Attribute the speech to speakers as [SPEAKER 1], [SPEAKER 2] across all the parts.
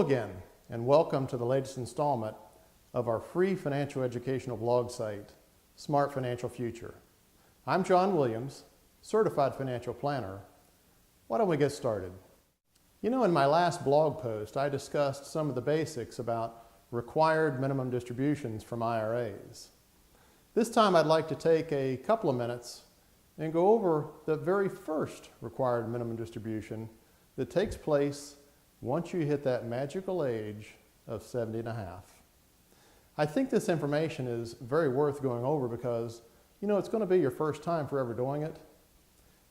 [SPEAKER 1] Hello again, and welcome to the latest installment of our free financial educational blog site, Smart Financial Future. I'm John Williams, Certified Financial Planner. Why don't we get started? You know, in my last blog post, I discussed some of the basics about required minimum distributions from IRAs. This time I'd like to take a couple of minutes and go over the very first required minimum distribution that takes place once you hit that magical age of 70 and a half. I think this information is very worth going over because, you know, it's going to be your first time forever doing it,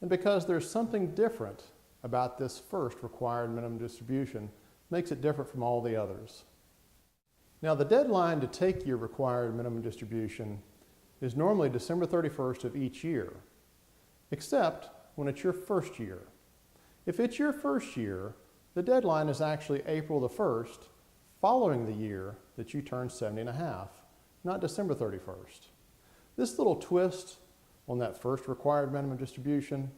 [SPEAKER 1] and because there's something different about this first required minimum distribution makes it different from all the others. Now, the deadline to take your required minimum distribution is normally December 31st of each year, except when it's your first year. If it's your first year, the deadline is actually April the 1st, following the year that you turn 70 and a half, not December 31st. This little twist on that first required minimum distribution,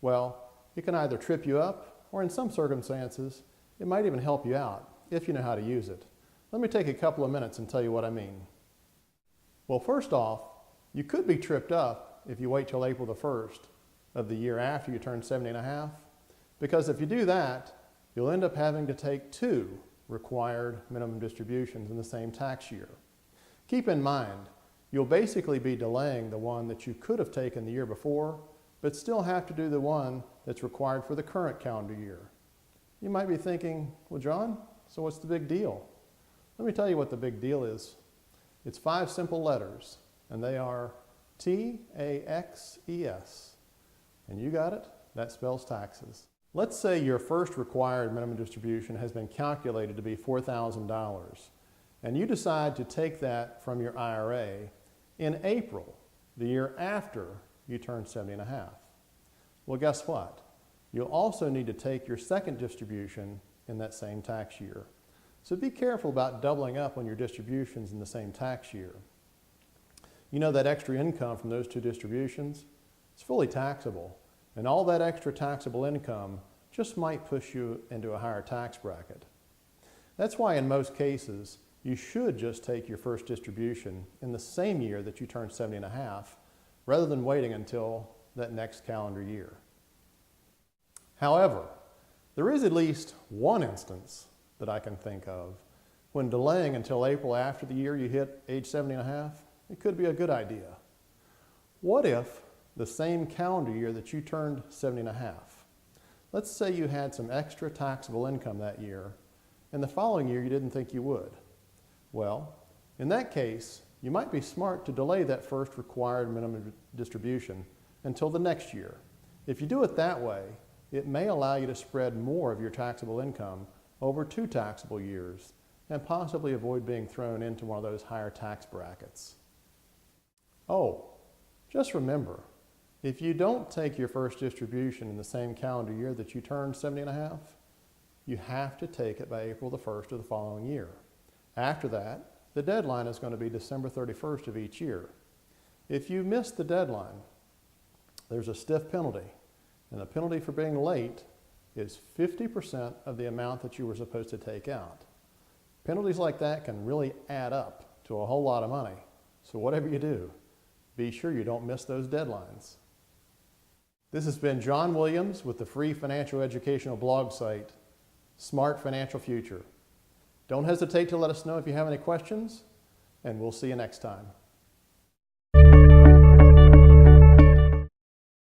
[SPEAKER 1] well, it can either trip you up, or in some circumstances, it might even help you out if you know how to use it. Let me take a couple of minutes and tell you what I mean. Well, first off, you could be tripped up if you wait till April the 1st of the year after you turn 70 and a half, because if you do that, you'll end up having to take two required minimum distributions in the same tax year. Keep in mind, you'll basically be delaying the one that you could have taken the year before, but still have to do the one that's required for the current calendar year. You might be thinking, well, John, so what's the big deal? Let me tell you what the big deal is. It's 5 simple letters, and they are T-A-X-E-S. And you got it, that spells taxes. Let's say your first required minimum distribution has been calculated to be $4,000, and you decide to take that from your IRA in April, the year after you turn 70 and a half. Well, guess what? You'll also need to take your second distribution in that same tax year. So be careful about doubling up on your distributions in the same tax year. You know that extra income from those two distributions? It's fully taxable. And all that extra taxable income just might push you into a higher tax bracket. That's why in most cases, you should just take your first distribution in the same year that you turn 70 and a half, rather than waiting until that next calendar year. However, there is at least one instance that I can think of when delaying until April after the year you hit age 70 and a half, it could be a good idea. What if the same calendar year that you turned 70 and a half, let's say you had some extra taxable income that year, and the following year you didn't think you would? Well, in that case, you might be smart to delay that first required minimum distribution until the next year. If you do it that way, it may allow you to spread more of your taxable income over 2 taxable years and possibly avoid being thrown into one of those higher tax brackets. Oh, just remember, if you don't take your first distribution in the same calendar year that you turned 70 and a half, you have to take it by April the 1st of the following year. After that, the deadline is going to be December 31st of each year. If you miss the deadline, there's a stiff penalty, and the penalty for being late is 50% of the amount that you were supposed to take out. Penalties like that can really add up to a whole lot of money, so whatever you do, be sure you don't miss those deadlines. This has been John Williams with the free financial educational blog site, Smart Financial Future. Don't hesitate to let us know if you have any questions, and we'll see you next time.